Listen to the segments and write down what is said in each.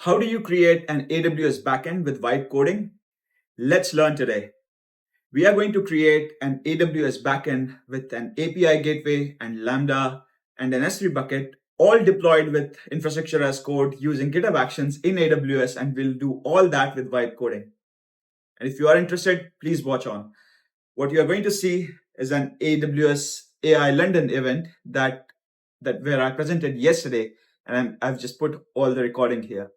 How do you create an AWS backend with vibe coding? Let's learn today. We are going to create an AWS backend with an API gateway and Lambda and an S3 bucket, all deployed with infrastructure as code using GitHub Actions in AWS, and we'll do all that with vibe coding. And if you are interested, please watch on. What you are going to see is an AWS AI London event that where I presented yesterday, and I've just put all the recording here.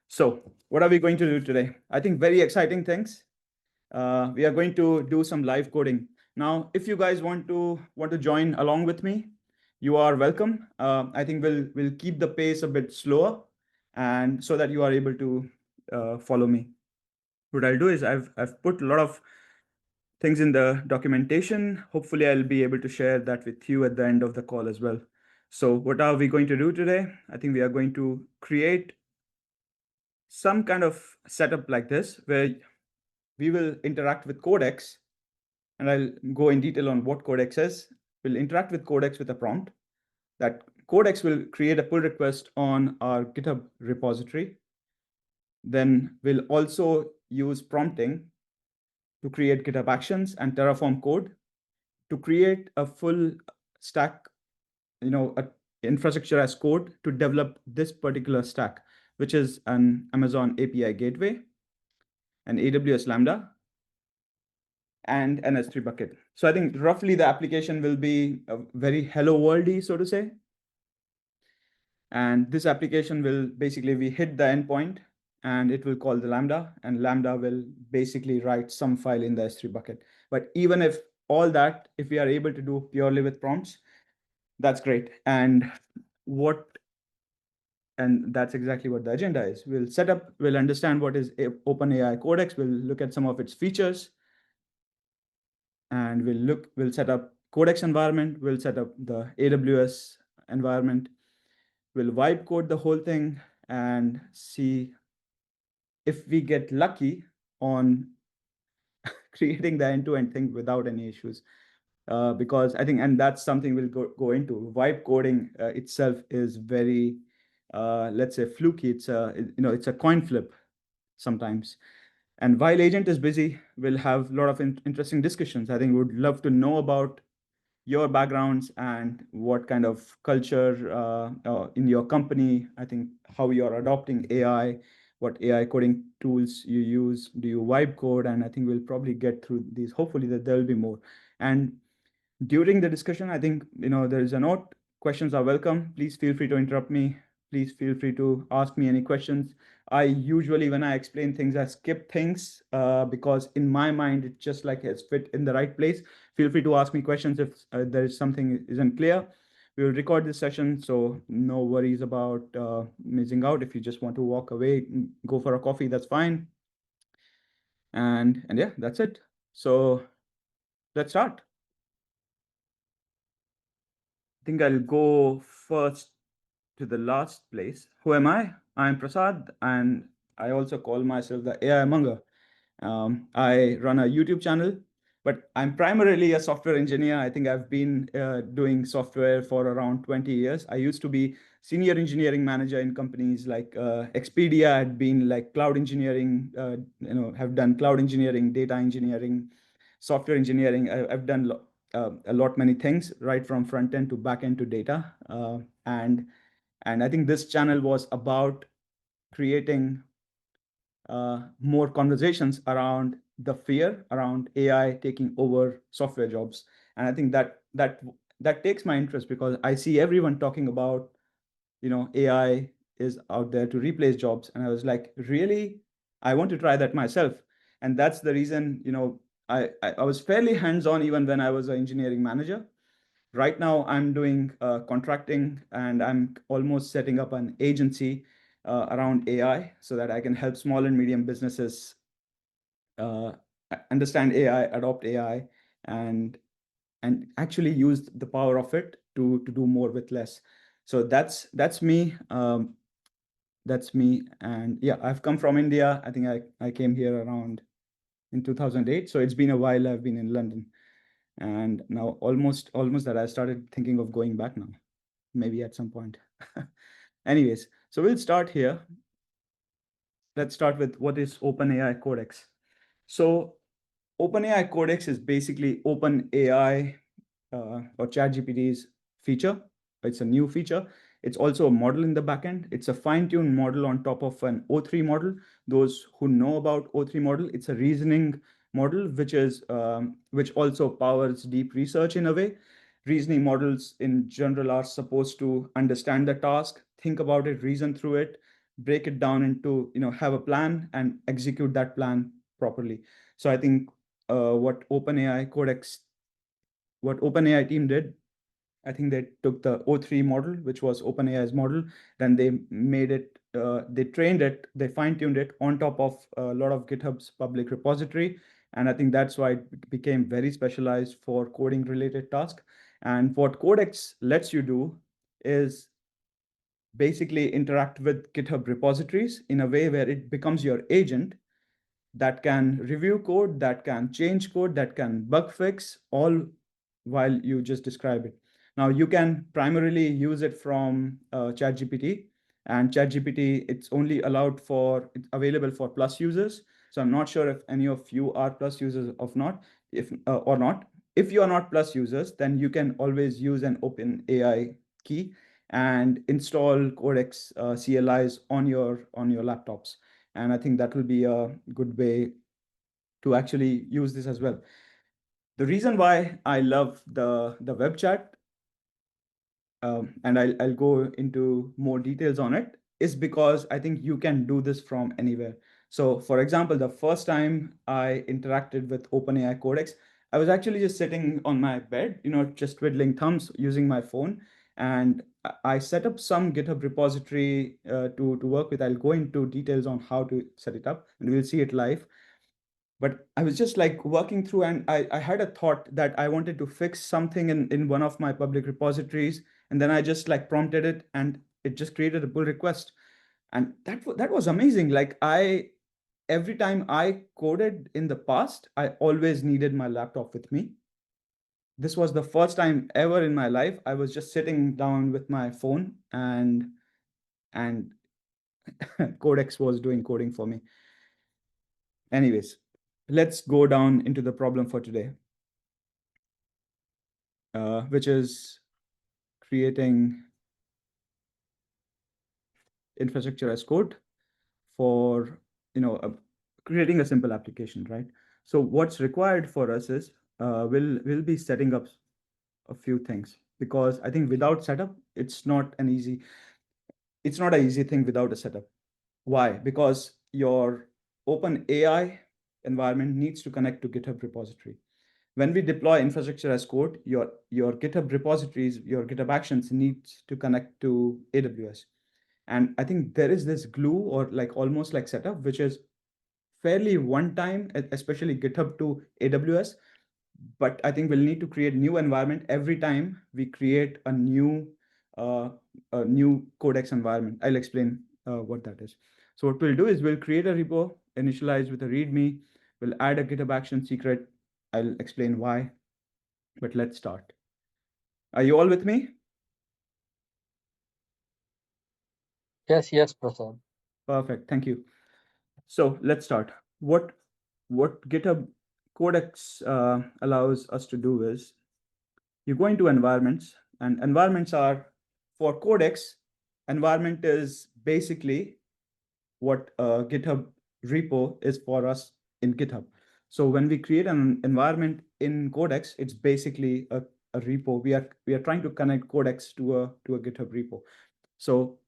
So what are we going to do today? I think very exciting things. We are going to do some live coding. Now, if you guys want to join along with me, you are welcome. I think we'll keep the pace a bit slower, and so that you are able to follow me. What I'll do is I've put a lot of things in the documentation. Hopefully, I'll be able to share that with you at the end of the call as well. So what are we going to do today? I think we are going to create some kind of setup like this where we will interact with Codex, and I'll go in detail on what Codex is. We'll interact with Codex with a prompt. That Codex will create a pull request on our GitHub repository. Then we'll also use prompting to create GitHub Actions and Terraform code to create a full stack, a infrastructure as code to develop this particular stack, which is an Amazon API Gateway, an AWS Lambda, and an S3 bucket. So I think roughly the application will be a very hello worldy, so to say. And this application will basically, we hit the endpoint and it will call the Lambda, and Lambda will basically write some file in the S3 bucket. But even if all that, if we are able to do purely with prompts, that's great. And that's exactly what the agenda is. We'll set up, we'll understand what is OpenAI Codex, we'll look at some of its features, and we'll set up Codex environment, we'll set up the AWS environment, we'll vibe code the whole thing and see if we get lucky on creating the end-to-end thing without any issues. Because I think, and that's something we'll go into. Vibe coding itself is very, let's say, fluky. It's a coin flip sometimes. And while agent is busy, we'll have a lot of interesting discussions. I think we would love to know about your backgrounds and what kind of culture in your company. I think how you're adopting AI, what AI coding tools you use, do you vibe code? And I think we'll probably get through these. Hopefully that there'll be more. And during the discussion, I think, there is a note, questions are welcome. Please feel free to interrupt me. Please feel free to ask me any questions. I usually, when I explain things, I skip things because in my mind, it just like it's fit in the right place. Feel free to ask me questions if there is something isn't clear. We will record this session, so no worries about missing out. If you just want to walk away, go for a coffee, that's fine. And yeah, that's it. So let's start. I think I'll go first to the last place. Who am I? I'm Prasad, and I also call myself the AI Monger. I run a YouTube channel, but I'm primarily a software engineer. I think I've been doing software for around 20 years. I used to be senior engineering manager in companies like Expedia. I'd been like cloud engineering, have done cloud engineering, data engineering, software engineering. I've done a lot many things, right from front end to back end to data. And I think this channel was about creating more conversations around the fear around AI taking over software jobs. And I think that takes my interest because I see everyone talking about, AI is out there to replace jobs. And I was like, really? I want to try that myself. And that's the reason, I was fairly hands-on even when I was an engineering manager. Right now, I'm doing contracting, and I'm almost setting up an agency around AI so that I can help small and medium businesses understand AI, adopt AI, and actually use the power of it to do more with less. So that's me. That's me. And yeah, I've come from India. I think I came here around in 2008. So it's been a while I've been in London. And now almost that I started thinking of going back now. maybe at some point. Anyways, so we'll start here. Let's start with what is OpenAI Codex. So OpenAI Codex is basically OpenAI or ChatGPT's feature. It's a new feature. It's also a model in the backend. It's a fine-tuned model on top of an O3 model. Those who know about O3 model, it's a reasoning model, which also powers deep research in a way. Reasoning models in general are supposed to understand the task, think about it, reason through it, break it down into, have a plan and execute that plan properly. So I think what OpenAI team did, I think they took the O3 model, which was OpenAI's model, then they made it, they trained it, they fine-tuned it on top of a lot of GitHub's public repository. And I think that's why it became very specialized for coding related tasks. And what Codex lets you do is basically interact with GitHub repositories in a way where it becomes your agent that can review code, that can change code, that can bug fix, all while you just describe it. Now, you can primarily use it from ChatGPT, and ChatGPT, it's available for Plus users. So I'm not sure if any of you are Plus users or not. If you are not Plus users, then you can always use an OpenAI key and install Codex CLIs on your laptops. And I think that will be a good way to actually use this as well. The reason why I love the web chat, and I'll go into more details on it, is because I think you can do this from anywhere. So for example, the first time I interacted with OpenAI Codex, I was actually just sitting on my bed, just twiddling thumbs using my phone. And I set up some GitHub repository to work with. I'll go into details on how to set it up, and we'll see it live. But I was just like working through, and I had a thought that I wanted to fix something in one of my public repositories. And then I just like prompted it, and it just created a pull request. And that was amazing. Like every time I coded in the past, I always needed my laptop with me. This was the first time ever in my life I was just sitting down with my phone, and Codex was doing coding for me. Anyways, let's go down into the problem for today, which is creating infrastructure as code for creating a simple application, right? So what's required for us is we'll be setting up a few things, because I think without setup, it's not an easy thing without a setup. Why? Because your OpenAI environment needs to connect to GitHub repository. When we deploy infrastructure as code, your GitHub repositories, your GitHub actions needs to connect to AWS. And I think there is this glue, or like almost like setup, which is fairly one time, especially GitHub to AWS. But I think we'll need to create new environment every time we create a new Codex environment. I'll explain what that is. So what we'll do is we'll create a repo, initialize with a README. We'll add a GitHub action secret. I'll explain why, but let's start. Are you all with me? Yes, Prasad. Perfect, thank you. So let's start. What GitHub Codex allows us to do is you go into environments, and environments are for Codex. Environment is basically what GitHub repo is for us in GitHub. So when we create an environment in Codex, it's basically a repo. We are trying to connect Codex to a GitHub repo. So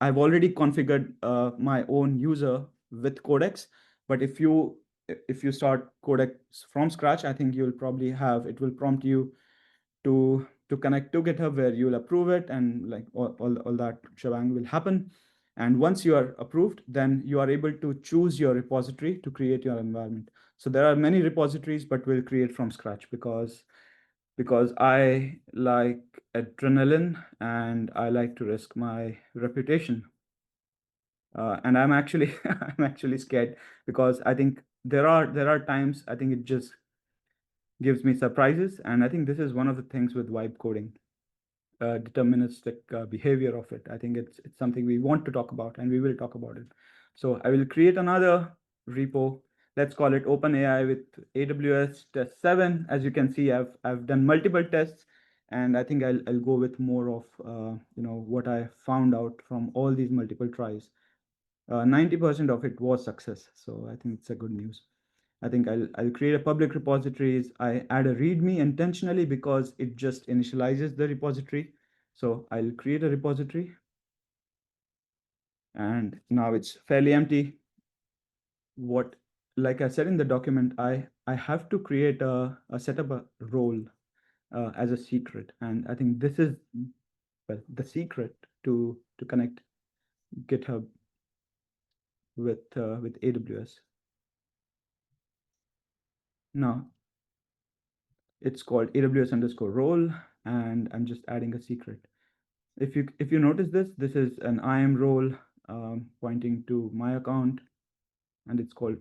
I've already configured my own user with Codex, but if you start Codex from scratch, I think you'll probably it will prompt you to connect to GitHub, where you'll approve it, and like all that shebang will happen. And once you are approved, then you are able to choose your repository to create your environment. So there are many repositories, but we'll create from scratch because I like adrenaline and I like to risk my reputation. And I'm actually I'm actually scared, because I think there are times I think it just gives me surprises, and I think this is one of the things with vibe coding. deterministic behavior of it. I think it's something we want to talk about, and we will talk about it. So I will create another repo. Let's call it OpenAI with AWS test 7. As you can see, I've done multiple tests, and I think I'll go with more of what I found out from all these multiple tries. 90% of it was success, so I think it's a good news. I think I'll create a public repositories. I add a README intentionally because it just initializes the repository. So I'll create a repository, and now it's fairly empty. Like I said in the document, I have to create a set up a role as a secret, and I think this is the secret to connect GitHub with AWS. Now it's called AWS_role, and I'm just adding a secret. If you notice this is an IAM role pointing to my account, and it's called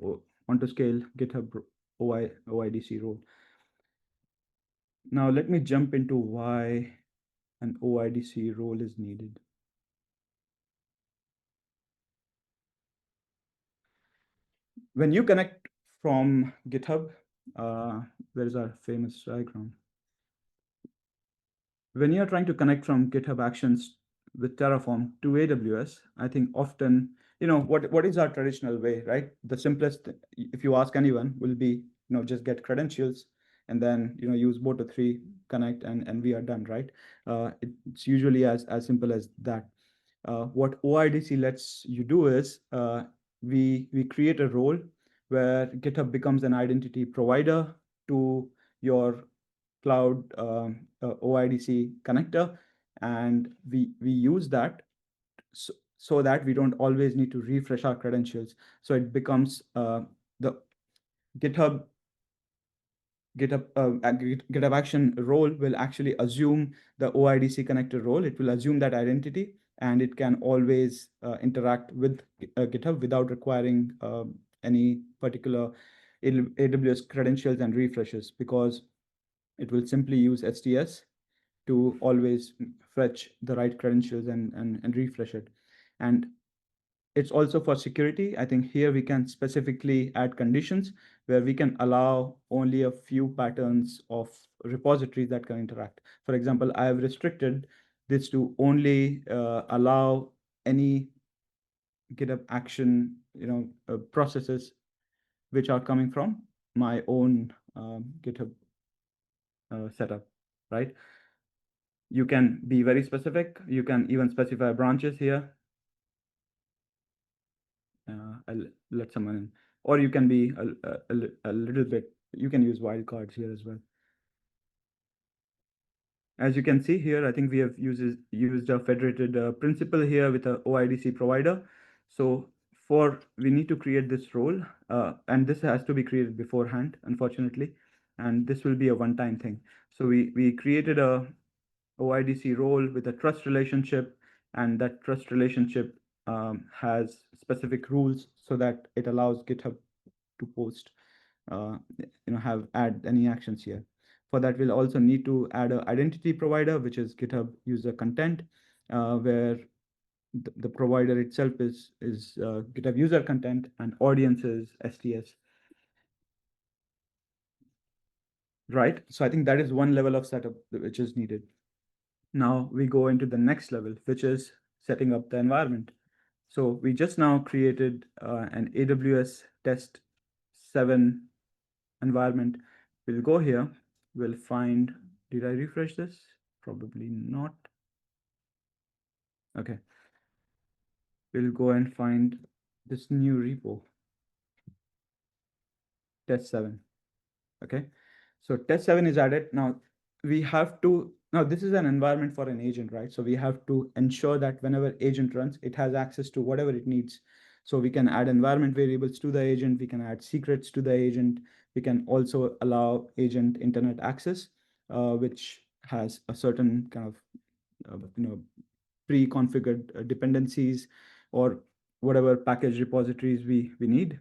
OnToScale GitHub OIDC role. Now let me jump into why an OIDC role is needed. When you connect from GitHub, where is our famous diagram? When you're trying to connect from GitHub Actions with Terraform to AWS, I think often, what is our traditional way, right? The simplest, if you ask anyone, will be, just get credentials and then, use Boto3, connect, and we are done, right? It's usually as simple as that. What OIDC lets you do is we create a role where GitHub becomes an identity provider to your cloud OIDC connector, and we use that so that we don't always need to refresh our credentials. So it becomes the GitHub action role will actually assume the OIDC connector role. It will assume that identity, and it can always interact with GitHub without requiring any particular AWS credentials and refreshes, because it will simply use STS to always fetch the right credentials and refresh it. And it's also for security. I think here we can specifically add conditions where we can allow only a few patterns of repositories that can interact. For example, I have restricted this to only allow any GitHub action, processes which are coming from my own GitHub setup, right? You can be very specific. You can even specify branches here. I'll let someone in, or you can be a little bit, you can use wildcards here as well. As you can see here, I think we have used a federated principle here with a OIDC provider. So we need to create this role, and this has to be created beforehand, unfortunately, and this will be a one-time thing. So we created a OIDC role with a trust relationship, and that trust relationship has specific rules so that it allows GitHub to post, add any actions here. For that, we'll also need to add an identity provider, which is GitHub user content, where the provider itself is GitHub user content, and audience is STS. Right. So I think that is one level of setup which is needed. Now we go into the next level, which is setting up the environment. So we just now created an AWS test 7 environment. We'll go here, we'll find, did I refresh this? Probably not. Okay. We'll go and find this new repo, test 7. Okay. So test 7 is added. Now this is an environment for an agent, right? So we have to ensure that whenever agent runs, it has access to whatever it needs. So we can add environment variables to the agent. We can add secrets to the agent. We can also allow agent internet access, which has a certain kind of, pre-configured dependencies or whatever package repositories we need.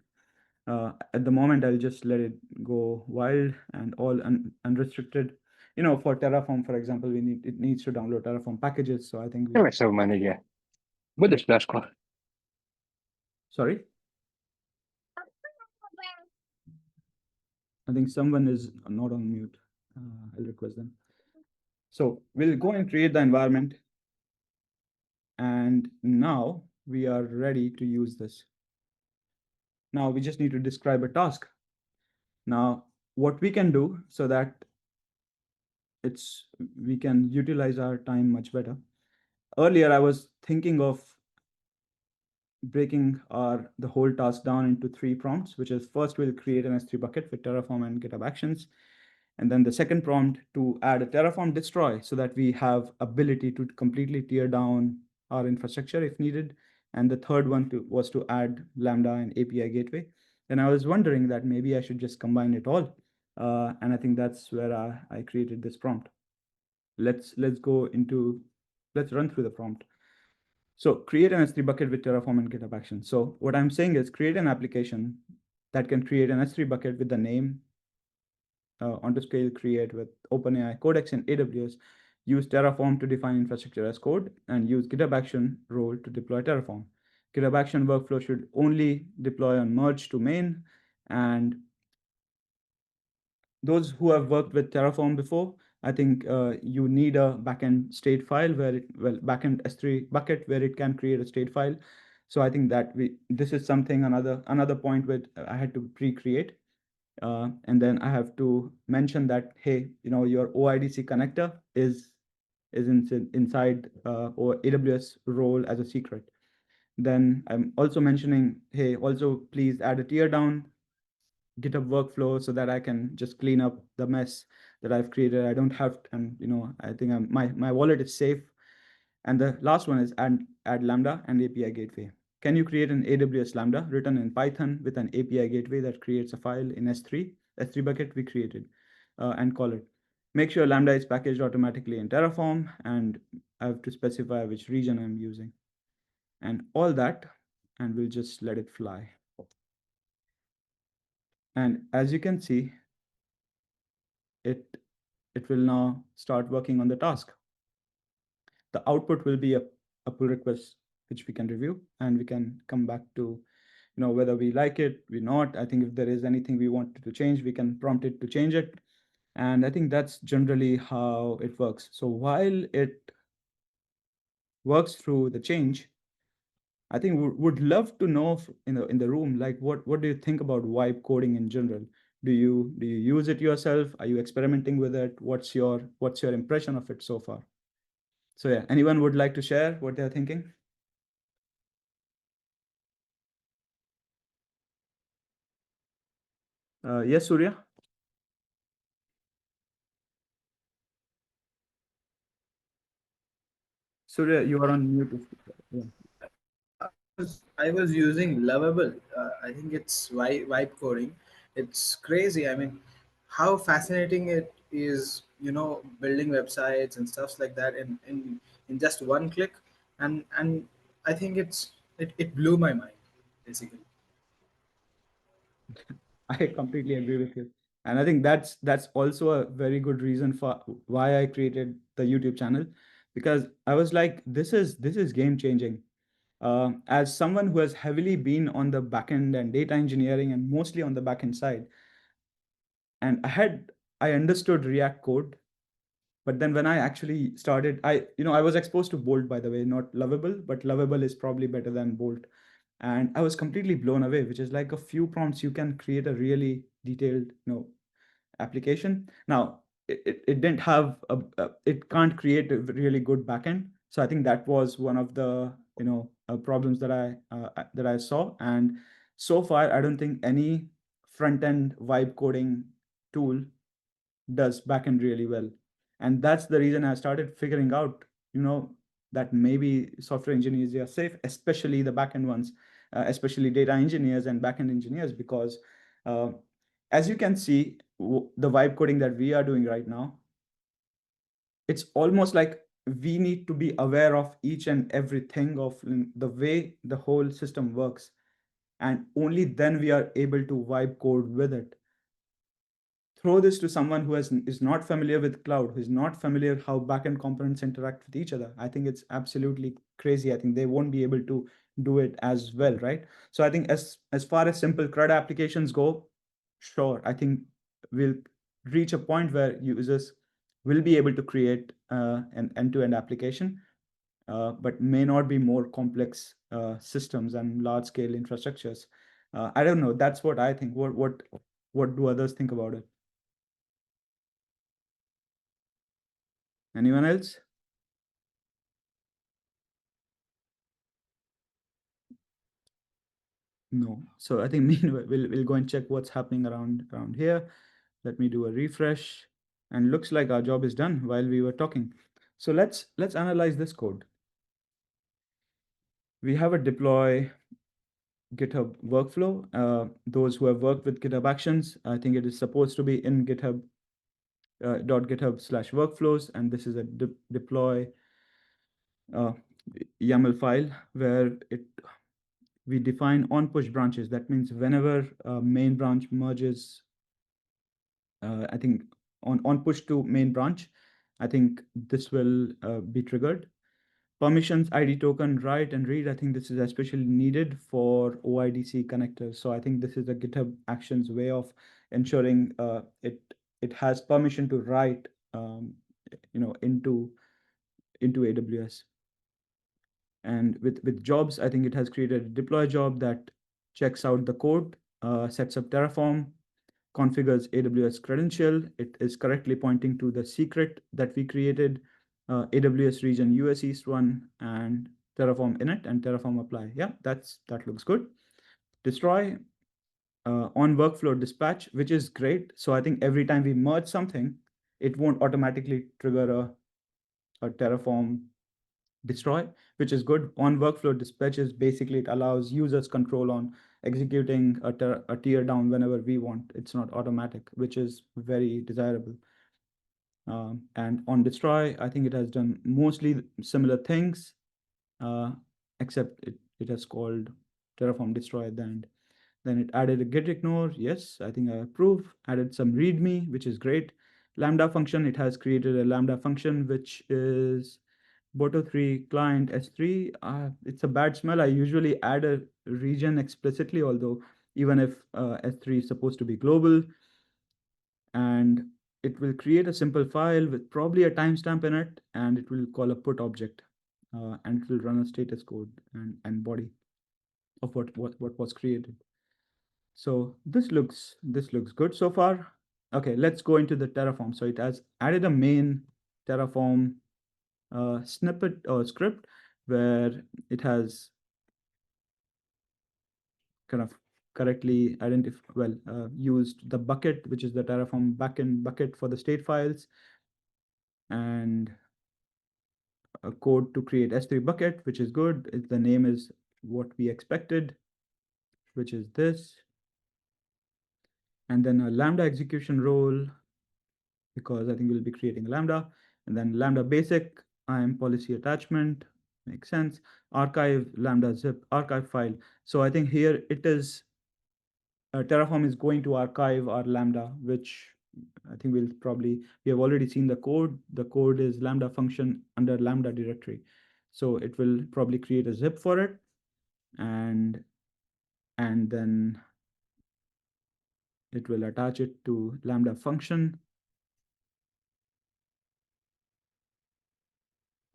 At the moment, I'll just let it go wild and all unrestricted. for Terraform, for example, it needs to download Terraform packages. So I think There are so many, yeah. What is Flash called? sorry, I think someone is not on mute. I'll request them. So we'll go and create the environment. And now we are ready to use this. Now we just need to describe a task. Now, what we can do so that we can utilize our time much better. Earlier, I was thinking of breaking the whole task down into 3 prompts, which is first we'll create an S3 bucket with Terraform and GitHub Actions. And then the second prompt to add a Terraform destroy so that we have ability to completely tear down our infrastructure if needed. And the third one was to add Lambda and API Gateway. And I was wondering that maybe I should just combine it all. And I think that's where I created this prompt. Let's run through the prompt. So create an S3 bucket with Terraform and GitHub Actions. So what I'm saying is create an application that can create an S3 bucket with the name onto scale create with OpenAI Codex in AWS, use Terraform to define infrastructure as code, and use GitHub Action role to deploy Terraform. GitHub Action workflow should only deploy on merge to main. And those who have worked with Terraform before, I think you need a backend state file backend S3 bucket where it can create a state file. So I think that this is something another point where I had to pre-create. And then I have to mention that, hey, your OIDC connector is inside or AWS role as a secret. Then I'm also mentioning, hey, also please add a tear down GitHub workflow so that I can just clean up the mess that I've created. I don't have, and I think my wallet is safe. And the last one is add Lambda and API Gateway. Can you create an AWS Lambda written in Python with an API Gateway that creates a file in S3 bucket we created, and call it. Make sure Lambda is packaged automatically in Terraform, and I have to specify which region I'm using. And all that, and we'll just let it fly. And as you can see, it will now start working on the task. The output will be a pull request, which we can review, and we can come back to whether we like it, we not. I think if there is anything we want to change, we can prompt it to change it. And I think that's generally how it works. So while it works through the change, I think we would love to know in the room, like what do you think about vibe coding in general? Do you use it yourself? Are you experimenting with it? What's your impression of it so far? So yeah, anyone would like to share what they're thinking? Yes, Surya. Surya, you are on mute. Yeah. I was using Lovable. I think it's vibe coding. It's crazy. I mean, how fascinating it is, building websites and stuff like that in just one click. And I think it blew my mind, basically. I completely agree with you. And I think that's also a very good reason for why I created the YouTube channel, because I was like, this is game changing. As someone who has heavily been on the backend and data engineering and mostly on the backend side, and I understood React code, but then when I actually started, I was exposed to Bolt, by the way, not Lovable, but Lovable is probably better than Bolt. And I was completely blown away, which is like a few prompts you can create a really detailed application. Now it didn't have it can't create a really good backend. So I think that was one of the problems that I saw. And so far I don't think any front end vibe coding tool does backend really well. And that's the reason I started figuring out that maybe software engineers are safe, especially the backend ones, especially data engineers and backend engineers, because as you can see, the vibe coding that we are doing right now, it's almost like we need to be aware of each and everything of the way the whole system works. And only then we are able to vibe code with it throw this to someone who is not familiar with cloud, who is not familiar how backend components interact with each other, I think it's absolutely crazy. I think they won't be able to do it as well, right? So I think as far as simple CRUD applications go, sure, I think we'll reach a point where users will be able to create an end-to-end application, but may not be more complex systems and large-scale infrastructures. I don't know. That's what I think. What do others think about it? Anyone else? No. So I think meanwhile we'll go and check what's happening around here. Let me do a refresh, and looks like our job is done while we were talking. So let's analyze this code. We have a deploy GitHub workflow. Those who have worked with GitHub Actions, I think it is supposed to be in GitHub .github/workflows, and this is a deploy YAML file where we define on push branches. That means whenever a main branch merges, I think on push to main branch, I think this will be triggered. Permissions, ID token, write and read. I think this is especially needed for OIDC connectors. So I think this is a GitHub Actions way of ensuring it has permission to write into AWS. And with jobs, I think it has created a deploy job that checks out the code, sets up Terraform, configures AWS credential. It is correctly pointing to the secret that we created, AWS region US East 1, and Terraform init and Terraform apply. Yeah, that looks good. Destroy on workflow dispatch, which is great. So I think every time we merge something, it won't automatically trigger a Terraform destroy, which is good. On workflow dispatches, basically it allows users control on executing a tier down whenever we want. It's not automatic, which is very desirable. And on destroy, I think it has done mostly similar things, except it has called Terraform destroy at the end. Then it added a git ignore. Yes, I think I approve. Added some readme, which is great. Lambda function, it has created a Lambda function, which is Boto3 client S3. It's a bad smell. I usually add a region explicitly, although even if S3 is supposed to be global. And it will create a simple file with probably a timestamp in it, and it will call a put object, and it will run a status code and body of what was created. So this looks good so far. Okay, let's go into the Terraform. So it has added a main Terraform snippet or script where it has kind of correctly used the bucket, which is the Terraform backend bucket for the state files, and a code to create S3 bucket, which is good. The name is what we expected, which is this. And then a Lambda execution role, because I think we'll be creating Lambda. And then Lambda basic, IAM policy attachment, makes sense. Archive, Lambda zip, archive file. So I think here it is, Terraform is going to archive our Lambda, which I think we have already seen the code. The code is Lambda function under Lambda directory. So it will probably create a zip for it, and then it will attach it to Lambda function.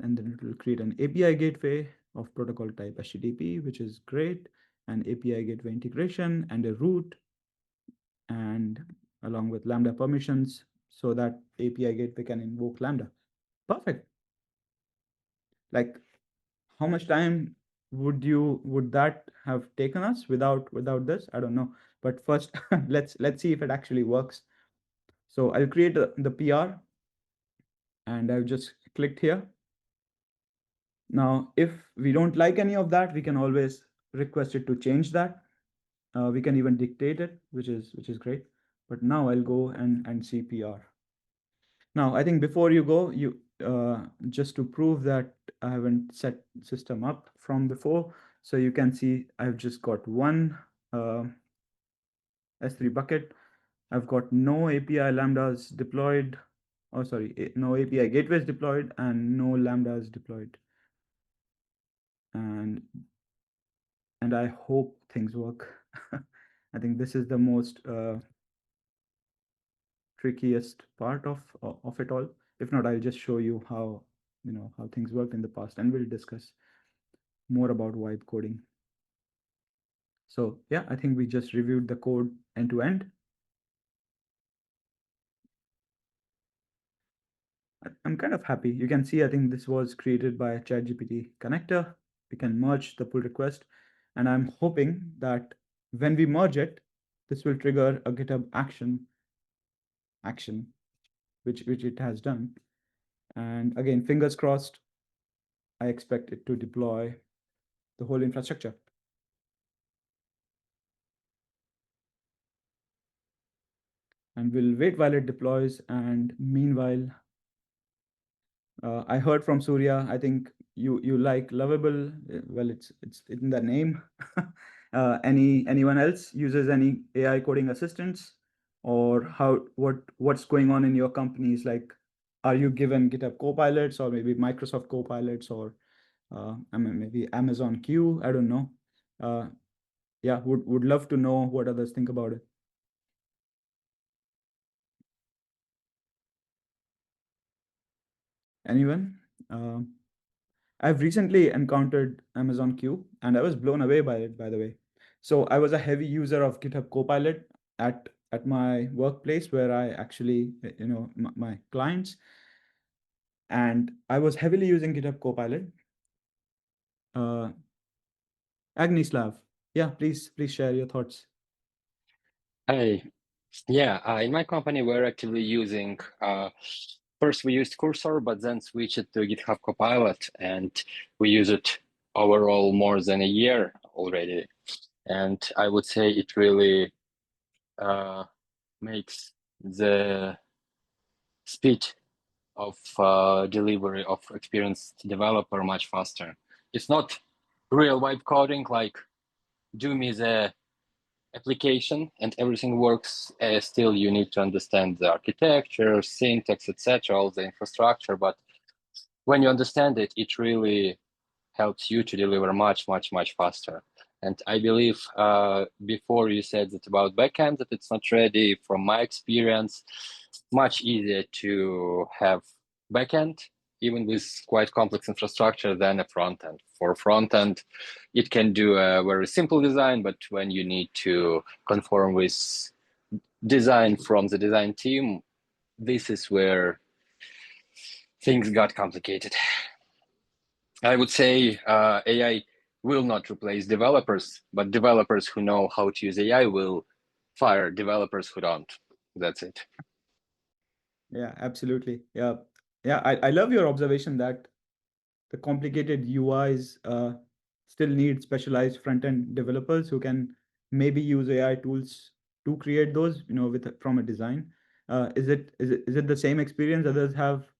And then it will create an API gateway of protocol type HTTP, which is great, an API gateway integration and a root, and along with Lambda permissions, so that API gateway can invoke Lambda. Perfect. Like, how much time would that have taken us without this? I don't know. But first, let's see if it actually works. So I'll create the PR, and I've just clicked here. Now, if we don't like any of that, we can always request it to change that. We can even dictate it, which is great. But now I'll go and see PR. Now, I think before you go, just to prove that I haven't set system up from before, so you can see I've just got one S3 bucket. I've got no API lambdas deployed. Oh, sorry, no API gateways deployed and no lambdas deployed. And I hope things work. I think this is the most trickiest part of it all. If not, I'll just show you how how things worked in the past, and we'll discuss more about vibe coding. So yeah, I think we just reviewed the code end to end. I'm kind of happy. You can see, I think this was created by a ChatGPT connector. We can merge the pull request, and I'm hoping that when we merge it, this will trigger a GitHub action, which it has done. And again, fingers crossed, I expect it to deploy the whole infrastructure. And we'll wait while it deploys. And meanwhile, I heard from Surya, I think you like Lovable. Well, it's in the name. Anyone else uses any AI coding assistants, or what's going on in your companies? Like, are you given GitHub Copilots or maybe Microsoft Copilots, or I mean maybe Amazon Q? I don't know. Yeah, would love to know what others think about it. Anyone? I've recently encountered Amazon Q, and I was blown away by it, by the way. So I was a heavy user of GitHub Copilot at my workplace, where I actually, my clients, and I was heavily using GitHub Copilot. Agnislav, yeah, please share your thoughts. Hey, yeah, in my company, we're actively using, first we used Cursor, but then switched it to GitHub Copilot, and we use it overall more than a year already. And I would say it really makes the speed of delivery of experienced developer much faster. It's not real vibe coding, like do me the application and everything works. Still, you need to understand the architecture, syntax, etc., all the infrastructure. But when you understand it, it really helps you to deliver much faster. And I believe before you said that about backend, that it's not ready. From my experience, much easier to have backend, even with quite complex infrastructure, than a front end. For front end, it can do a very simple design, but when you need to conform with design from the design team, this is where things got complicated. I would say AI will not replace developers, but developers who know how to use AI will fire developers who don't. That's it. Yeah, absolutely. Yeah, I love your observation that the complicated UIs still need specialized front-end developers who can maybe use AI tools to create those, from a design. Is it the same experience others have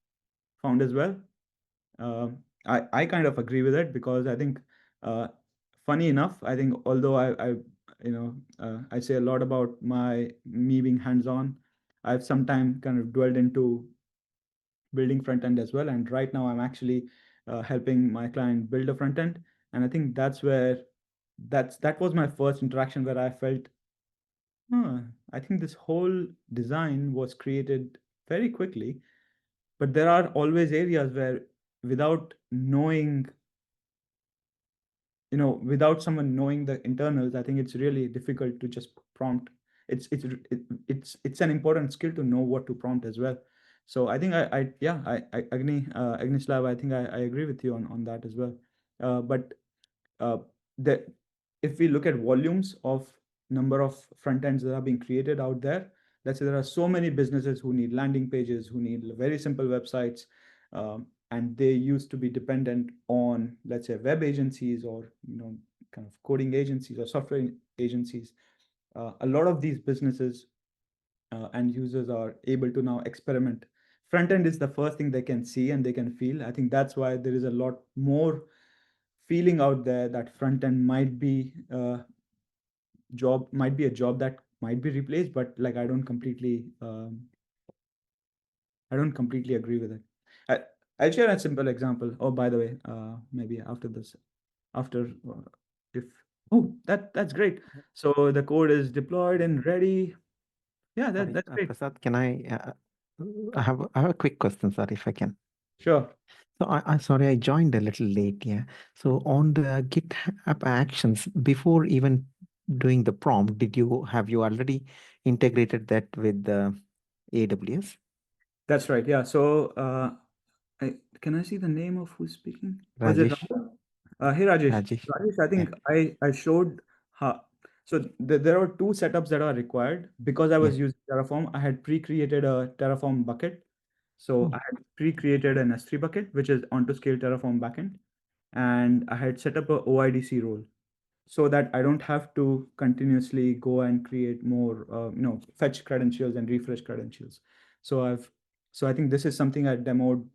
found as well? I kind of agree with it, because I think, funny enough, I think although I say a lot about me being hands-on, I've sometimes kind of dwelled into building front end as well. And right now I'm actually helping my client build a front end. And I think that was my first interaction where I felt, I think this whole design was created very quickly. But there are always areas where, without knowing, without someone knowing the internals, I think it's really difficult to just prompt. It's an important skill to know what to prompt as well. So I think Agnislav, I think I agree with you on that as well. But the if we look at volumes of number of front ends that are being created out there, let's say there are so many businesses who need landing pages, who need very simple websites, and they used to be dependent on, let's say, web agencies, or kind of coding agencies or software agencies. A lot of these businesses and users are able to now experiment. Front end is the first thing they can see and they can feel. I think that's why there is a lot more feeling out there that front end might be a job that might be replaced, but like I don't completely agree with it. I'll share a simple example. Oh, by the way, maybe after this, after if that's great. So the code is deployed and ready. Yeah, Sorry, that's great. Prasad, can I have a quick question, sorry, if I can. Sure. So sorry, I joined a little late, yeah. So on the GitHub Actions, before even doing the prompt, have you already integrated that with the AWS? That's right. Yeah. So can I see the name of who's speaking? Was it Rajesh? Rahul? Hey Rajesh. Rajesh. Rajesh, I think I showed how. So there are two setups that are required because I was Yeah. using Terraform. I had pre-created a Terraform bucket. So Oh. I had pre-created an S3 bucket, which is onto scale Terraform backend, and I had set up a OIDC role so that I don't have to continuously go and create more, fetch credentials and refresh credentials. So I think this is something I demoed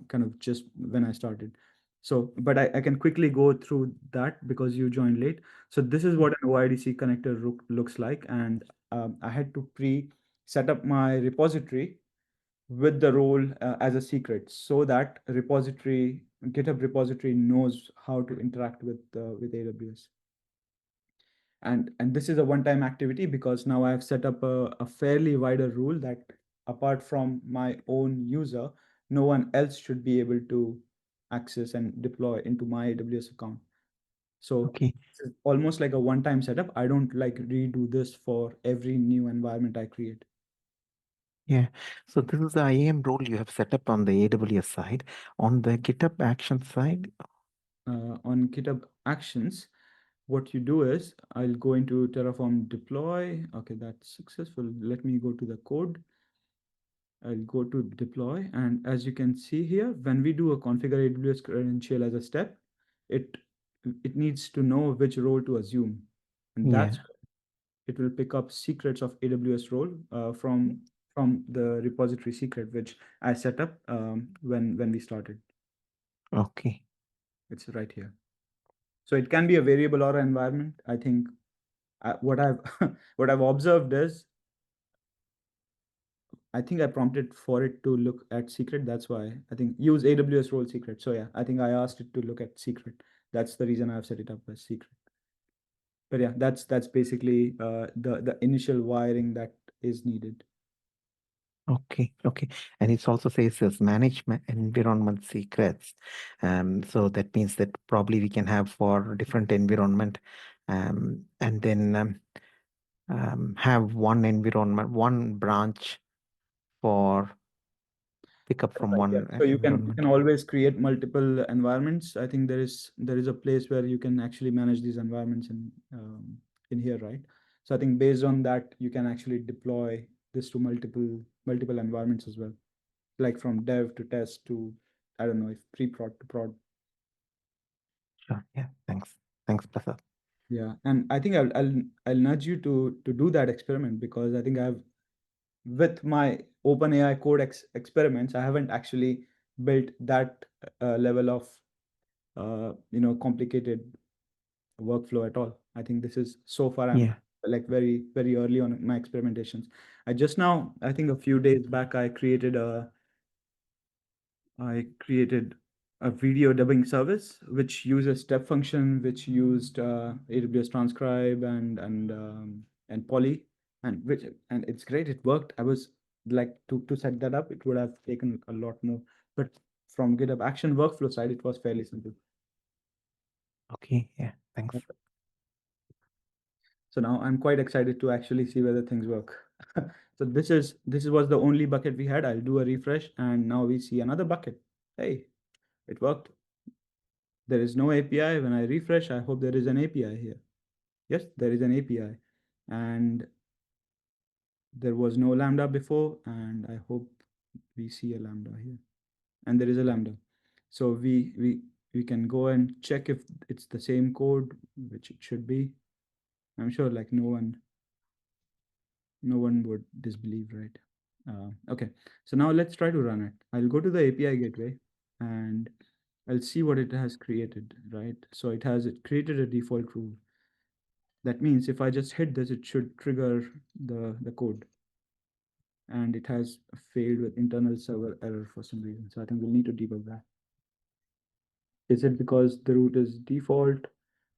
kind of just when I started. So, but I can quickly go through that because you joined late. So this is what an OIDC connector looks like, and I had to set up my repository with the role as a secret, so that GitHub repository knows how to interact with AWS. And this is a one-time activity because now I've set up a fairly wider rule that apart from my own user, no one else should be able to access and deploy into my AWS account. So Okay. it's almost like a one-time setup. I don't like redo this for every new environment I create. Yeah. So this is the IAM role you have set up on the AWS side. On the GitHub Action side, On GitHub Actions, what you do is I'll go into Terraform deploy. Okay, that's successful. Let me go to the code. I'll go to deploy, and as you can see here, when we do a configure AWS credential as a step, it needs to know which role to assume, and yeah. it will pick up secrets of AWS role from the repository secret which I set up when we started. Okay. It's right here. So it can be a variable or an environment. I think what I've what I've observed is I think I prompted for it to look at secret. That's why I think use AWS role secret. So yeah, I think I asked it to look at secret. That's the reason I've set it up as secret. But yeah, that's basically the initial wiring that is needed. Okay. Okay. And it also says this management environment secrets. So that means that probably we can have for different environment, and then have one environment, one branch for pick up from Right, yeah. one So you environment. can always create multiple environments. I think there is a place where you can actually manage these environments in here, right? So I think based on that, you can actually deploy this to multiple environments as well, like from dev to test to, I don't know, if pre-prod to prod. Sure. Yeah. Thanks. Thanks, Prasad. Yeah, and I think I'll nudge you to do that experiment because I think with my OpenAI Codex experiments, I haven't actually built that level of complicated workflow at all. I think this is so far I'm Yeah. like very very early on in my experimentations. I think a few days back I created a video dubbing service which uses step function, which used AWS Transcribe and Poly, and it's great. It worked. I was like to set that up, it would have taken a lot more, but from GitHub Action workflow side, it was fairly simple. Okay. Yeah. Thanks. So now I'm quite excited to actually see whether things work. So this was the only bucket we had. I'll do a refresh, and now we see another bucket. Hey, it worked. There is no API. When I refresh, I hope there is an API here. Yes, there is an API. And there was no Lambda before, and I hope we see a Lambda here. And there is a Lambda. So we can go and check if it's the same code, which it should be. I'm sure like no one would disbelieve, right? Okay, so now let's try to run it. I'll go to the API gateway and I'll see what it has created, right? So it created a default rule. That means if I just hit this, it should trigger the code. And it has failed with internal server error for some reason. So I think we'll need to debug that. Is it because the root is default,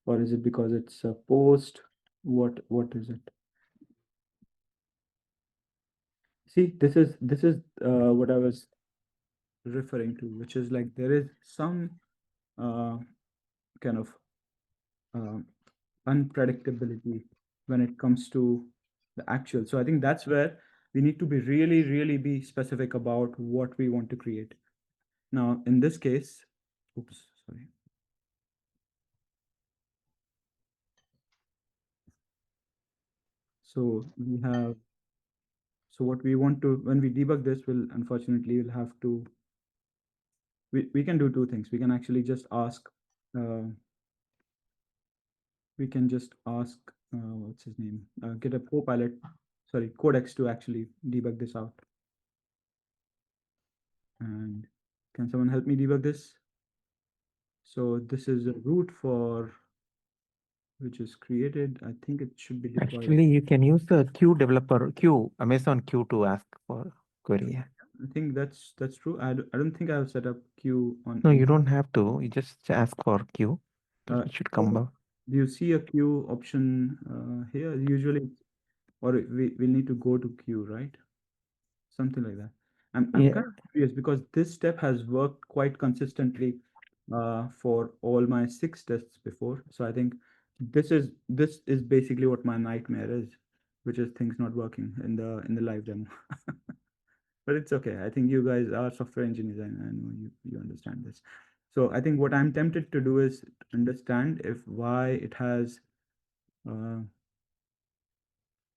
or is it because it's a post? What is it? See, this is what I was referring to, which is like there is some kind of unpredictability when it comes to the actual. So I think that's where we need to be really be specific about what we want to create. Now, in this case, oops, sorry. So we have, so what we want to, when we debug this, we'll have to, we can do two things. We can actually just ask, what's his name? GitHub Copilot, sorry, Codex to actually debug this out. And can someone help me debug this? So this is a root for, which is created. I think it should be deployed. Actually, you can use the Amazon Q to ask for query. Yeah. I think that's true. I don't think I have set up queue on. No, you don't have to. You just ask for Q. It should come up. Do you see a queue option here? Usually, or we need to go to queue, right? Something like that. I'm Yeah. kind of curious because this step has worked quite consistently for all my 6 tests before. So I think this is basically what my nightmare is, which is things not working in the live demo. But it's okay. I think you guys are software engineers, and I know you understand this. So I think what I'm tempted to do is understand if why it has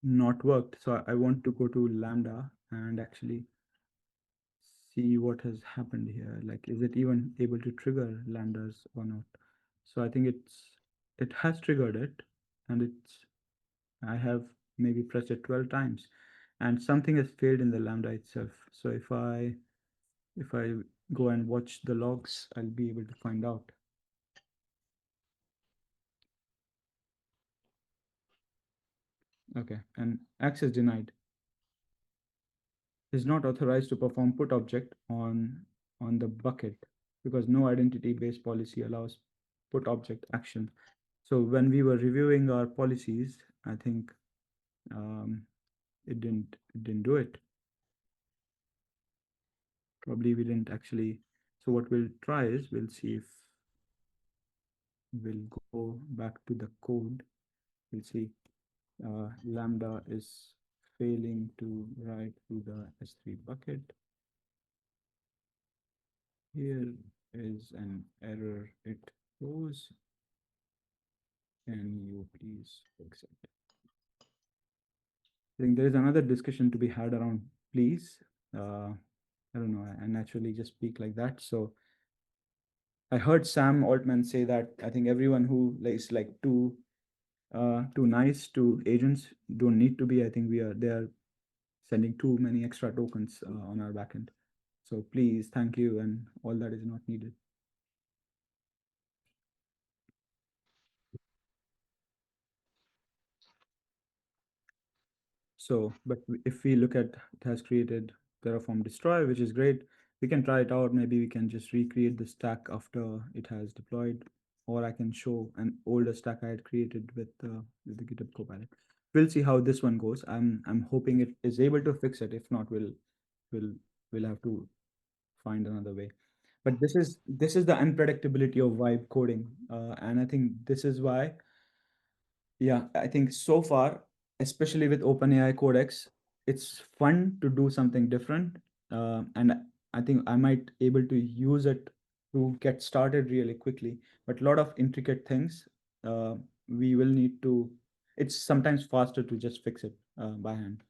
not worked. So I want to go to Lambda and actually see what has happened here. Like, is it even able to trigger Lambdas or not? So I think it has triggered it, and I have maybe pressed it 12 times, and something has failed in the Lambda itself. So if I go and watch the logs, I'll be able to find out. Okay, and access denied. Is not authorized to perform put object on the bucket because no identity-based policy allows put object action. So when we were reviewing our policies, I think it didn't do it. Probably we didn't actually. So what we'll try is we'll see if we'll go back to the code. We'll see Lambda is failing to write to the S3 bucket. Here is an error. It throws. Can you please fix it? I think there is another discussion to be had around please. I don't know. I naturally just speak like that. So I heard Sam Altman say that I think everyone who is like too nice to agents don't need to be. I think they are sending too many extra tokens on our backend. So please, thank you, and all that is not needed. So, but if we look at, it has created Terraform destroy, which is great. We can try it out. Maybe we can just recreate the stack after it has deployed, or I can show an older stack I had created with the GitHub Copilot. We'll see how this one goes. I'm hoping it is able to fix it. If not, we'll have to find another way. But this is the unpredictability of vibe coding, and I think this is why. Yeah, I think so far, especially with OpenAI Codex, it's fun to do something different, and I think I might able to use it to get started really quickly. But a lot of intricate things, we will need to. It's sometimes faster to just fix it by hand,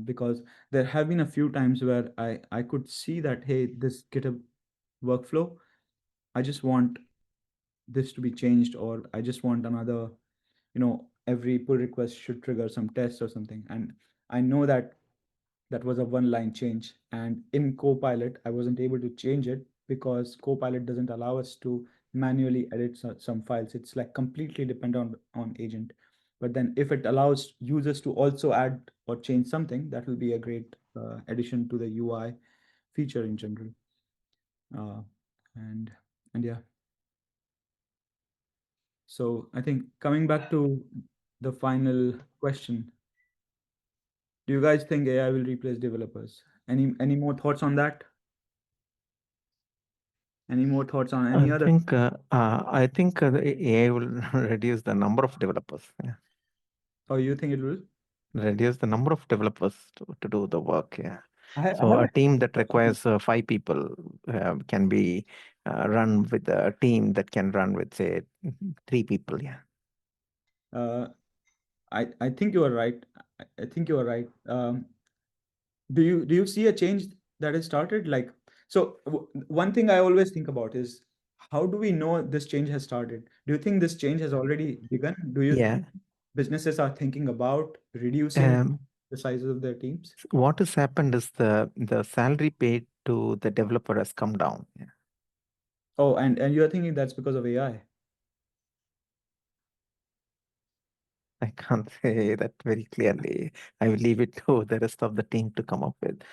because there have been a few times where I could see that, hey, this GitHub workflow, I just want this to be changed, or I just want another, every pull request should trigger some tests or something. And I know that that was a one line change. And in Copilot, I wasn't able to change it because Copilot doesn't allow us to manually edit some files. It's like completely dependent on agent. But then if it allows users to also add or change something, that will be a great addition to the UI feature in general. And yeah. So I think coming back to the final question, do you guys think AI will replace developers? Any more thoughts on that? Any more thoughts on any other? I think the AI will reduce the number of developers. Yeah. Or you think it will? Reduce the number of developers to do the work. Yeah. I So have a team that requires 5 people can be run with a team that can run with, say, 3 people. Yeah. I think you are right. I think you are right. Do you see a change that has started? Like, so one thing I always think about is, how do we know this change has started? Do you think this change has already begun? Do you Yeah. think businesses are thinking about reducing Um, the sizes of their teams? what has happened is the salary paid to the developer has come down. Yeah. Oh, and you're thinking that's because of AI? I can't say that very clearly. I will leave it to the rest of the team to come up with.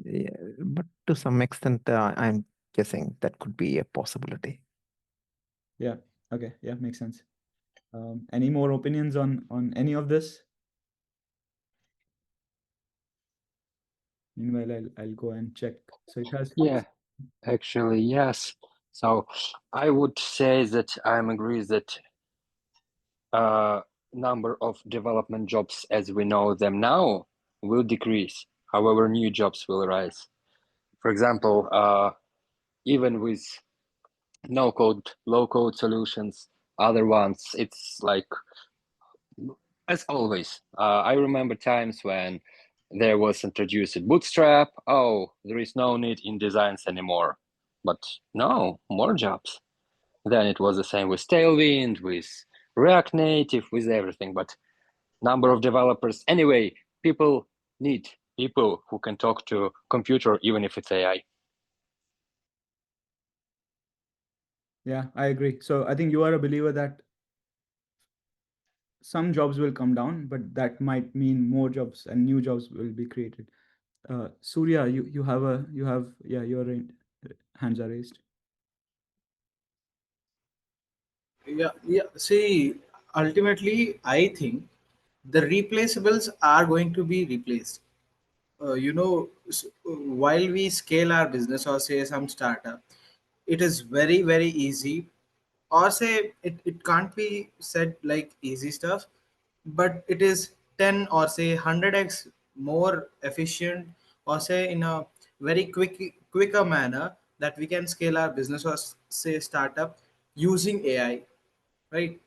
Yeah, but to some extent, I'm guessing that could be a possibility. Yeah. Okay. Yeah, makes sense. Any more opinions on any of this? Meanwhile, I'll go and check. So it has. Yeah, actually, yes. So I would say that I'm agree that number of development jobs as we know them now will decrease. However, new jobs will rise. For example, even with no code, low code solutions, other ones, it's like, as always, I remember times when there was introduced Bootstrap. Oh, there is no need in designs anymore. But no, more jobs. Then it was the same with Tailwind, with React Native, with everything. But number of developers, anyway, people need people who can talk to computer, even if it's AI. Yeah, I agree. So I think you are a believer that some jobs will come down, but that might mean more jobs and new jobs will be created. Surya, you have yeah, your hands are raised. Yeah. See, ultimately, I think the replaceables are going to be replaced. While we scale our business or say some startup, it is very, very easy, or say it can't be said like easy stuff, but it is 10 or say 100x more efficient, or say in a very quicker manner, that we can scale our business or say startup using AI, right?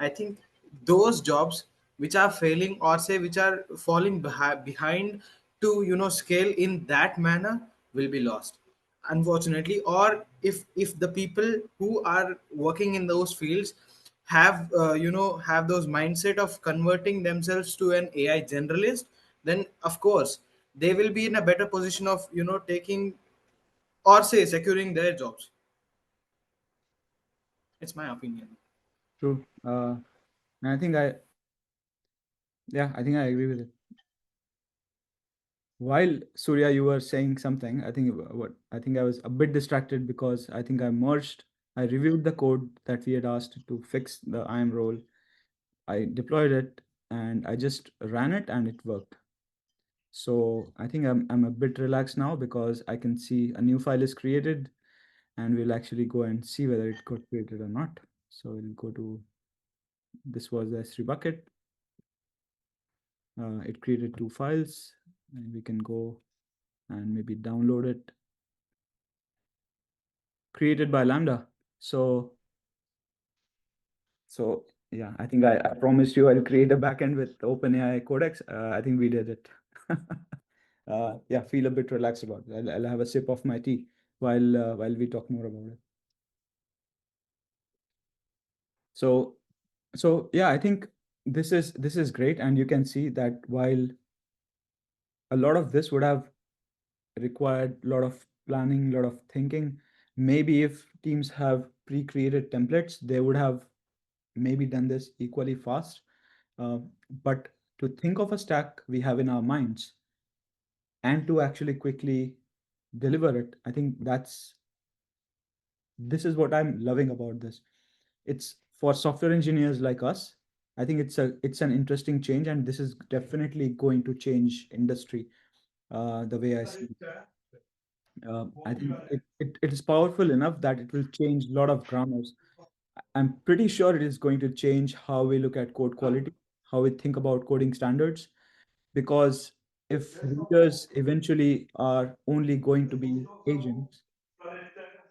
I think those jobs which are failing or say which are falling behind to scale in that manner will be lost, unfortunately. Or if the people who are working in those fields have have those mindset of converting themselves to an AI generalist, then of course they will be in a better position of taking or say securing their jobs. It's my opinion. True. And I think I think I agree with it. While Surya, you were saying something, I think I think I was a bit distracted because I think I reviewed the code that we had asked to fix the IAM role. I deployed it and I just ran it and it worked. So I think I'm a bit relaxed now because I can see a new file is created and we'll actually go and see whether it got created or not. So we'll go to, this was the S3 bucket. It created 2 files and we can go and maybe download it. Created by Lambda. So yeah, I think I promised you I'll create a backend with OpenAI Codex. I think we did it. Yeah, feel a bit relaxed about it. I'll have a sip of my tea while we talk more about it. So yeah, I think this is great, and you can see that while a lot of this would have required a lot of planning, a lot of thinking, maybe if teams have pre-created templates, they would have maybe done this equally fast. But to think of a stack we have in our minds and to actually quickly deliver it, I think this is what I'm loving about this. It's for software engineers like us. I think it's an interesting change, and this is definitely going to change industry the way I see it. I think it is powerful enough that it will change a lot of grammars. I'm pretty sure it is going to change how we look at code quality, how we think about coding standards, because if readers eventually are only going to be agents,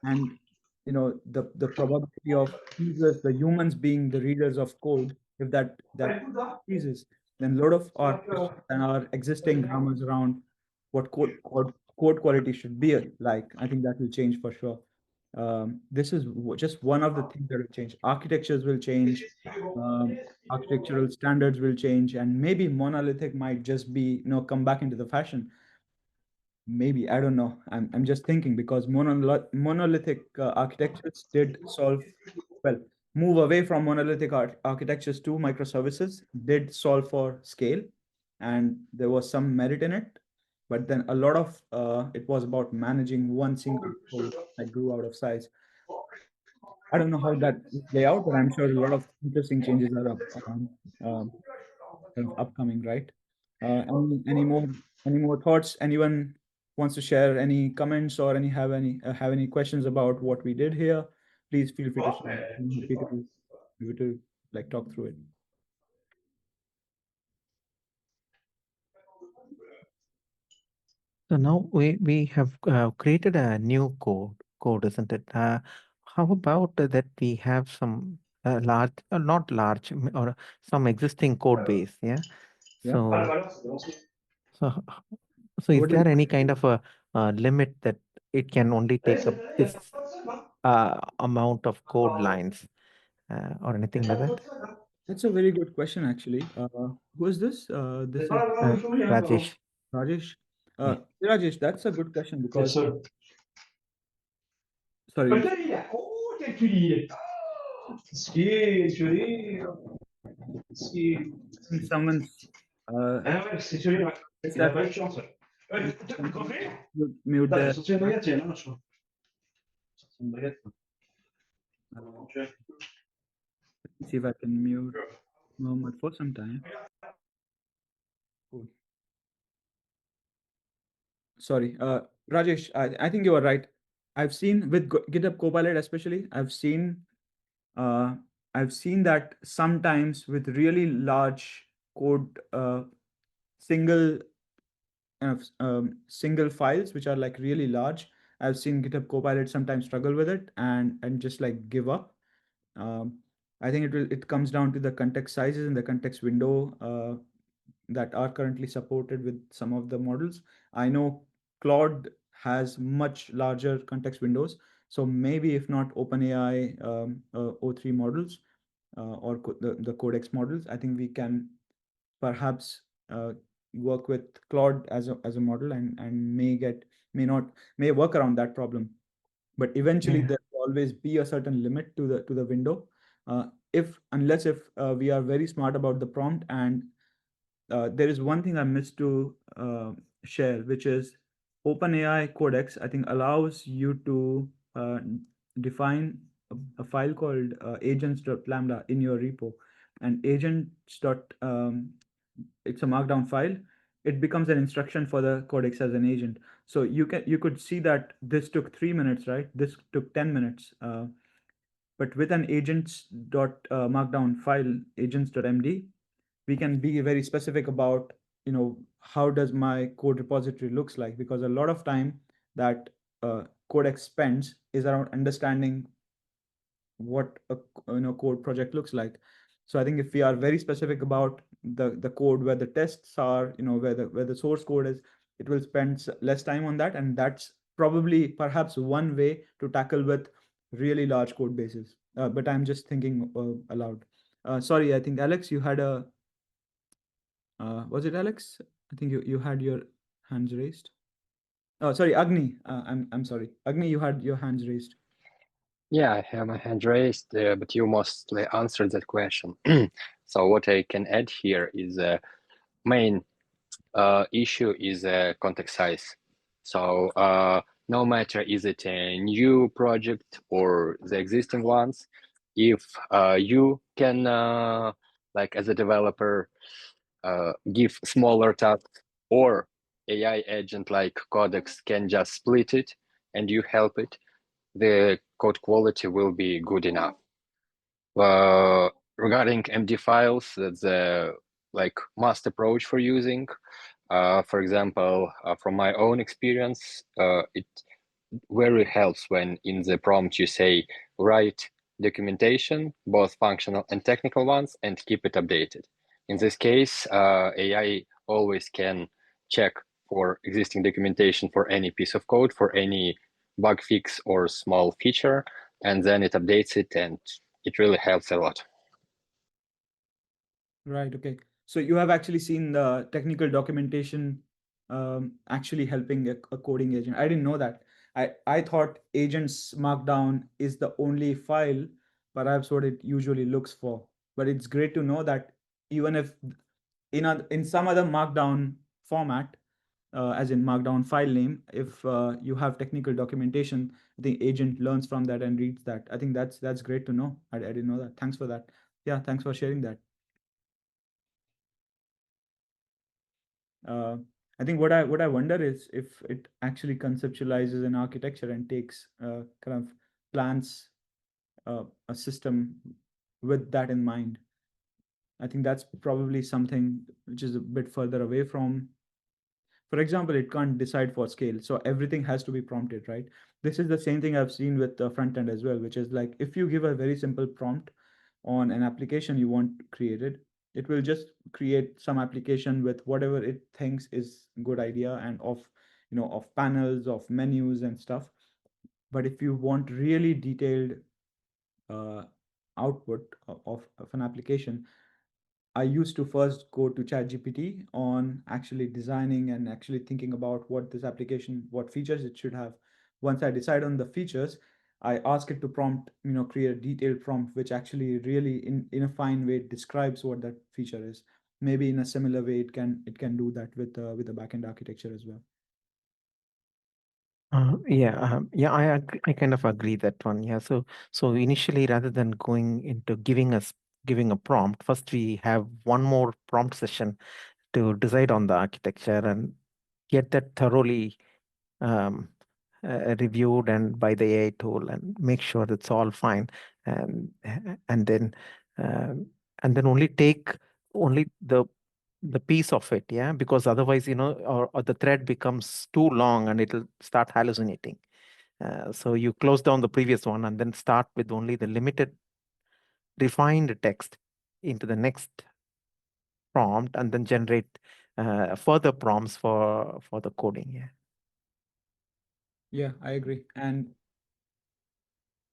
and the probability of users, the humans being the readers of code, if that increases, then a lot of our questions and our existing grammars around what code quality should be like, I think that will change for sure. This is just one of the things that will change. Architectures will change, architectural standards will change, and maybe monolithic might just be come back into the fashion. Maybe, I don't know. I'm just thinking, because monolithic architectures did move away from monolithic architectures to microservices, did solve for scale, and there was some merit in it. But then a lot of it was about managing one single code that grew out of size. I don't know how that will play out, but I'm sure a lot of interesting changes are um, kind of upcoming, right? Any more thoughts? Anyone wants to share any comments or have any questions about what we did here? Please feel free to share. I'm happy to like talk through it. So now we have created a new code, isn't it? How about that we have some large, not large, or some existing code base, yeah? Yeah. So, so is What do there you, any kind of a limit that it can only take up this amount of code lines or anything like that? that's a very good question, actually. Who is this? This is Rajesh. Rajesh. Yeah. Rajesh, that's a good question because, Sorry. sorry, I think someone's is that mute there. Let me see if I can mute Mohammed for some time. Cool. Sorry, Rajesh, I think you are right. I've seen with GitHub Copilot especially, uh, I've seen that sometimes with really large code, single single files which are like really large. I've seen GitHub Copilot sometimes struggle with it and just like give up. Um, I think it comes down to the context sizes and the context window that are currently supported with some of the models. I know Claude has much larger context windows, so maybe if not OpenAI O3 models or the Codex models, I think we can perhaps work with Claude as a model and may work around that problem. But eventually there will always be a certain limit to the window. If we are very smart about the prompt, and there is one thing I missed to share, which is OpenAI Codex, I think, allows you to define a file called agents.lambda in your repo. And it's a markdown file. It becomes an instruction for the codex as an agent. So you could see that this took 3 minutes, right? This took 10 minutes. But with an agents.markdown file, agents.md, we can be very specific about how does my code repository looks like, because a lot of time that Codex spends is around understanding what a code project looks like. So I think if we are very specific about the code, where the tests are, where the source code is, it will spend less time on that, and that's probably perhaps one way to tackle with really large code bases. But I'm just thinking aloud. Sorry, I think Alex, you had a was it Alex? I think you had your hands raised. Oh, sorry, Agni. I'm sorry, Agni. You had your hands raised. Yeah, I have my hand raised, but you mostly answered that question. So what I can add here is main issue is context size. So no matter is it a new project or the existing ones, if you can, like as a developer, give smaller tasks, or AI agent like Codex can just split it and you help it, the code quality will be good enough. Regarding MD files, that's a like must approach for using. For example, from my own experience, it very helps when in the prompt you say write documentation, both functional and technical ones, and keep it updated. In this case, AI always can check for existing documentation for any piece of code, for any bug fix or small feature, and then it updates it, and it really helps a lot. Right. Okay. So you have actually seen the technical documentation actually helping a coding agent. I didn't know that. I thought agents markdown is the only file, perhaps what it usually looks for. But it's great to know that even if in some other markdown format, as in markdown file name, if you have technical documentation, the agent learns from that and reads that. I think that's great to know. I didn't know that. Thanks for that. Yeah, thanks for sharing that. Uh, I think what I wonder is if it actually conceptualizes an architecture and takes kind of plans a system with that in mind. I think that's probably something which is a bit further away from. For example, it can't decide for scale, so everything has to be prompted, right? This is the same thing I've seen with the front end as well, which is like if you give a very simple prompt on an application you want created, it will just create some application with whatever it thinks is good idea and of panels, of menus and stuff. But if you want really detailed uh, output of an application, I used to first go to ChatGPT on actually designing and actually thinking about what this application, what features it should have. Once I decide on the features, I ask it to prompt, create a detailed prompt, which actually really in a fine way describes what that feature is. Maybe in a similar way, it can do that with the backend architecture as well. Yeah, I kind of agree that one. Yeah, so initially, rather than going into giving a prompt, first we have one more prompt session to decide on the architecture and get that thoroughly um, reviewed and by the AI tool and make sure it's all fine, and and then um, and then only take only the piece of it, yeah, because otherwise, or the thread becomes too long and it'll start hallucinating. So you close down the previous one and then start with only the limited refined text into the next prompt and then generate further prompts for the coding. Yeah. Yeah, I agree. And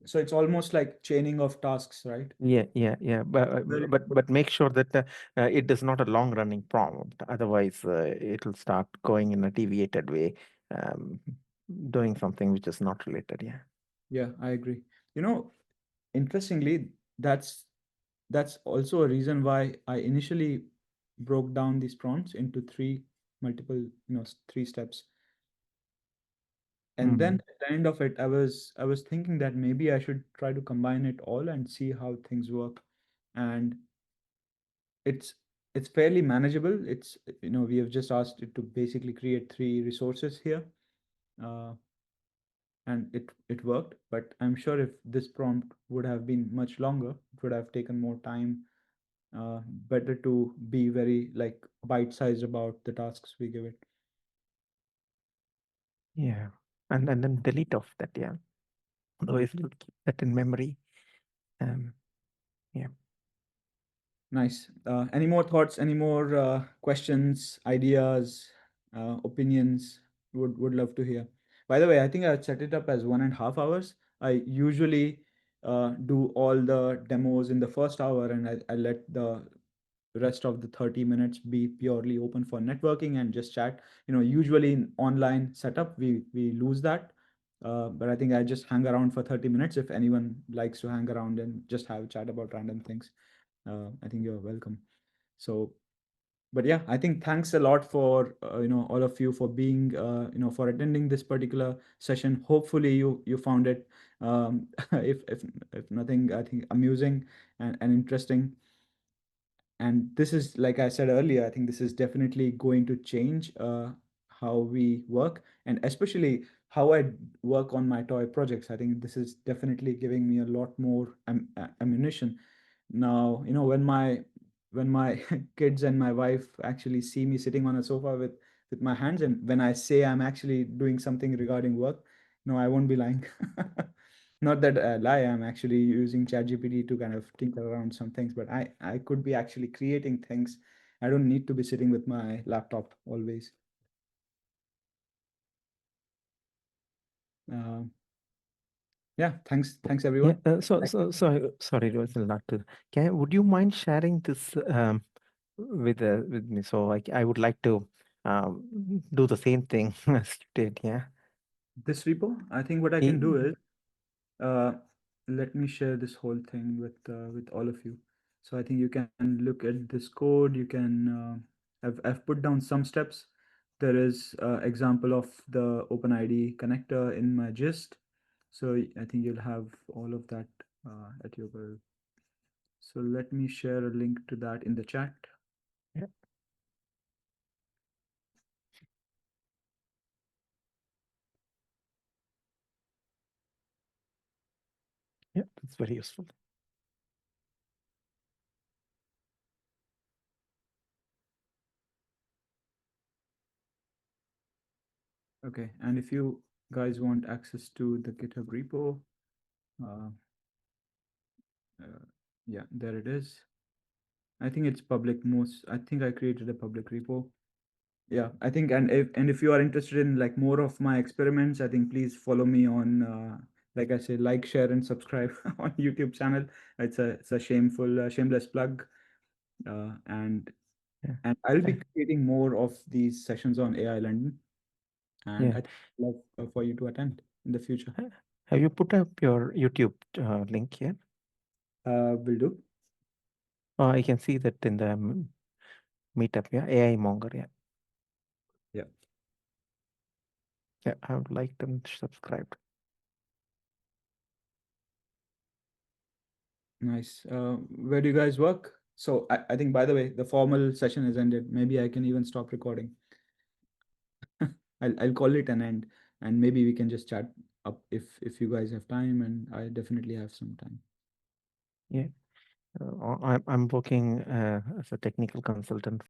so it's almost like chaining of tasks, right? Yeah. Very But make sure that it is not a long running prompt. Otherwise, it'll start going in a deviated way, um, doing something which is not related. Yeah. Yeah, I agree. Interestingly, that's also a reason why I initially broke down these prompts into three steps. And then at the end of it, I was thinking that maybe I should try to combine it all and see how things work. And it's it's fairly manageable. We have just asked it to basically create three resources here. Uh, and it worked, but I'm sure if this prompt would have been much longer, it would have taken more time. Better to be very like bite-sized about the tasks we give it. Yeah. And then delete off that. Yeah. Otherwise, it'll keep that in memory. Um, yeah. Nice. Any more thoughts? Any more questions, ideas, opinions? Would love to hear. By the way, I think I set it up as 1.5 hours. I usually do all the demos in the first hour, and I let the rest of the 30 minutes be purely open for networking and just chat. Usually in online setup, we lose that. But I think I just hang around for 30 minutes if anyone likes to hang around and just have a chat about random things. I think you're welcome. So, but yeah, I think thanks a lot for all of you for being for attending this particular session. Hopefully you found it if nothing, I think amusing and interesting. And this is, like I said earlier, I think this is definitely going to change how we work, and especially how I work on my toy projects. I think this is definitely giving me a lot more ammunition now. When my kids and my wife actually see me sitting on a sofa with my hands, and when I say I'm actually doing something regarding work, no, I won't be lying. Not that I lie, I'm actually using ChatGPT to kind of tinker around some things, but I could be actually creating things. I don't need to be sitting with my laptop always. uh, yeah, thanks Yeah. everyone. Sorry, it was a lot to. Would you mind sharing this with me? So I would like to do the same thing as you did. Yeah. This repo, I think what I can do is, uh, let me share this whole thing with all of you. So I think you can look at this code. You can I've put down some steps. There is example of the OpenID connector in my gist. So I think you'll have all of that at your will. So let me share a link to that in the chat. Yeah. Yeah, that's very useful. Okay, and if you guys want access to the GitHub repo, uh, yeah, there it is. I think it's public. I think I created a public repo. Yeah, I think, and if you are interested in like more of my experiments, I think please follow me on like I said, like, share, and subscribe on YouTube channel. It's a shameless plug, and Yeah. I'll be creating more of these sessions on AI London, and Yeah. I'd love for you to attend in the future. Have you put up your YouTube link here? Will do. Oh, I can see that in the meetup. Yeah, AI Monger. Yeah. Yeah. Yeah, I would like them subscribed. Nice. Where do you guys work? So I think, by the way, the formal session is ended. Maybe I can even stop recording. I'll call it an end, and maybe we can just chat up if you guys have time, and I definitely have some time. Yeah. I'm working as a technical consultant